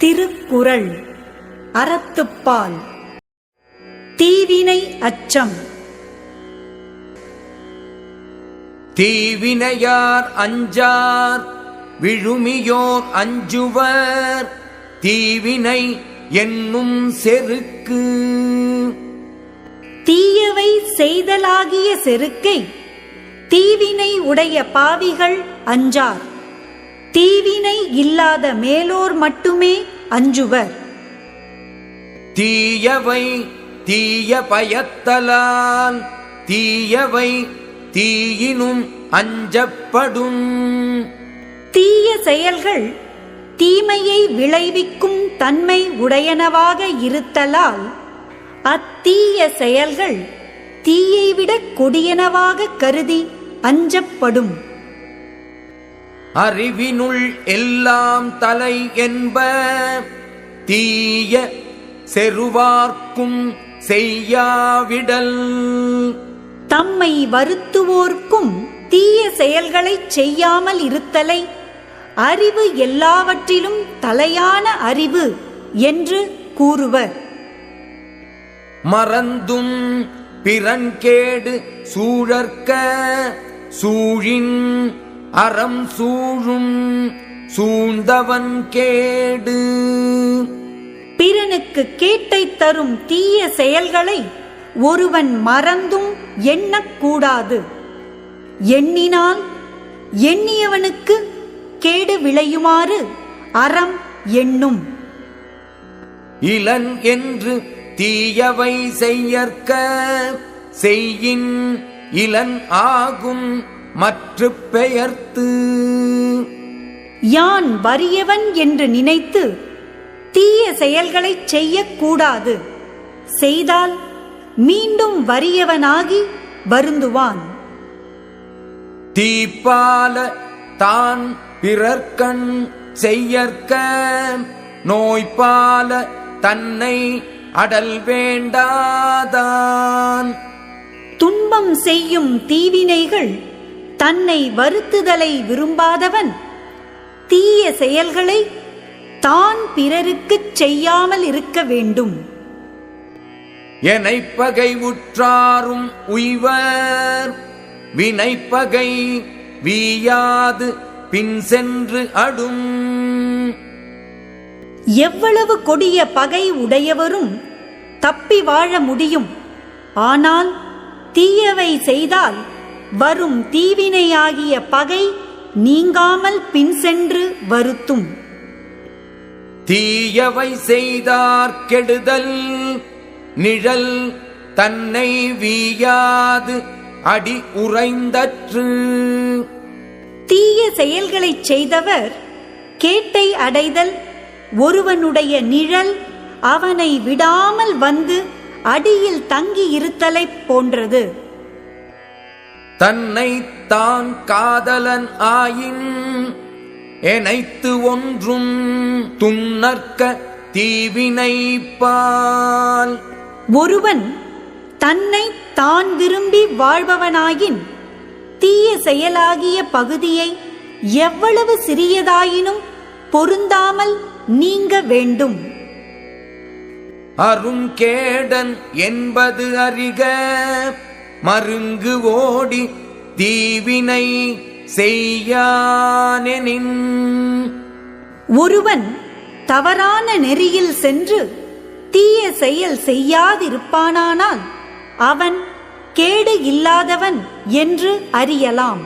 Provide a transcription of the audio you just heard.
திருக்குறள் அறத்துப்பால். தீவினை அச்சம். தீவினையார் அஞ்சார் விழுமியோர் அஞ்சுவர் தீவினை என்னும் செருக்கு. தீயவை செய்தலாகிய செருக்கை தீவினை உடைய பாவிகள் அஞ்சார். தீவினை இல்லாத மேலோர் மட்டுமே அஞ்சுவர். தீயவை தீய பயத்தலால் தீயவை தீயினும் அஞ்சப்படும். தீய செயல்கள் தீமையை விளைவிக்கும் தன்மை உடையனவாக இருத்தலால் அத்தீய செயல்கள் தீயைவிட கொடியனவாக கருதி அஞ்சப்படும். அறிவினுள் எல்லாம் தலை என்ப தீய செருவார்க்கும் செய்யாவிடல். தம்மை வருத்துவோர்க்கும் தீய செயல்களைச் செய்யாமல் இருத்தலை அறிவு எல்லாவற்றிலும் தலையான அறிவு என்று கூறுவர். மறந்தும் பிறன்கேடு சூழற்க சூழின் அறம் சூழும் சூழ்ந்தவன் கேடு. பிறனுக்கு கேட்டை தரும் தீய செயல்களை ஒருவன் மறந்தும் எண்ணக்கூடாது. எண்ணினால் எண்ணியவனுக்கு கேடு விளையுமாறு அறம் எண்ணும். இலன் என்று தீயவை செய்யற்க செய்யின் இலன் ஆகும் மற்ற பெயர்த்து. யான் வறியவன் என்று நினைத்து தீய செயல்களைச் செய்யக்கூடாது. செய்தால் மீண்டும் வறியவனாகி வருந்துவான். தீப்பால தான் பிறர்கண் செய்யற்க நோய்பால தன்னை அடல் வேண்டாதான். துன்பம் செய்யும் தீவினைகள் தன்னை வருத்துதலை விரும்பாதவன் தீய செயல்களை தான் பிறருக்குச் செய்யாமல் இருக்க வேண்டும். எனைப்பகை உற்றாரும் உய்வர் வினைப்பகை வீயாது பின் சென்று அடும். எவ்வளவு கொடிய பகை உடையவரும் தப்பி வாழ முடியும். ஆனால் தீயவை செய்தால் வரும் தீவினையாகிய பகை நீங்காமல் பின் சென்று வருத்தும். தீயவை செய்தார் கெடுதல் நிழல் தன்னை வீயாது அடி உறைந்தற்று. தீய செயல்களைச் செய்தவர் கேட்டை அடைதல் ஒருவனுடைய நிழல் அவனை விடாமல் வந்து அடியில் தங்கி இருத்தலைப் போன்றது. தன்னை தான் காதலன் ஆயின் எனைத்து ஒன்றும் துன்னற்க தீவினைப்பால். ஒருவன் தன்னை தான் விரும்பி வாழ்பவனாயின் தீய செயலாகிய பகுதியை எவ்வளவு சிறியதாயினும் பொருந்தாமல் நீங்க வேண்டும். அருங்கேடன் என்பது அறிக மருங்கு ஓடி தீவினை செய்யானெனின். ஒருவன் தவறான நெறியில் சென்று தீய செயல் செய்யாதிருப்பானானால் அவன் கேடு இல்லாதவன் என்று அறியலாம்.